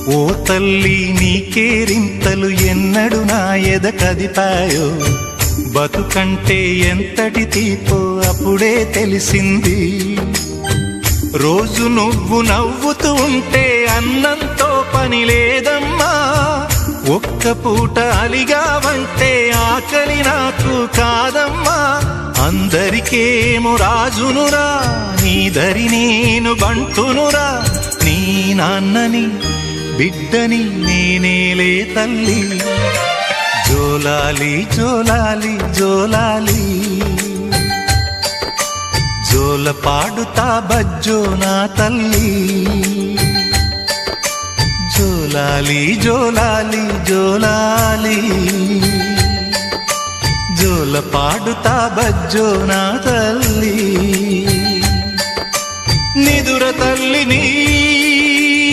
ఓ తల్లి నీకేరింతలు ఎన్నడు నా ఎద కదిపాయో, బతుకంటే ఎంతటి తీపో అప్పుడే తెలిసింది. రోజు నువ్వు నవ్వుతూ ఉంటే అన్నంతో పని లేదమ్మా, ఒక్క పూట అలిగావంటే ఆకలి నాకు కాదమ్మా. అందరికేమో రాజునురా, నీ దరి నేను బంటునురా, నీ నాన్నని బిడ్డని నేనేలే తల్లి. జోలాలి జోలాలి జోలాలి, జోల పాడుతా బజ్జో నా తల్లి. జోలాలి జోలాలి జోలాలి, జోల పాడుతా బజ్జో నా తల్లి. నిదుర తల్లి నీ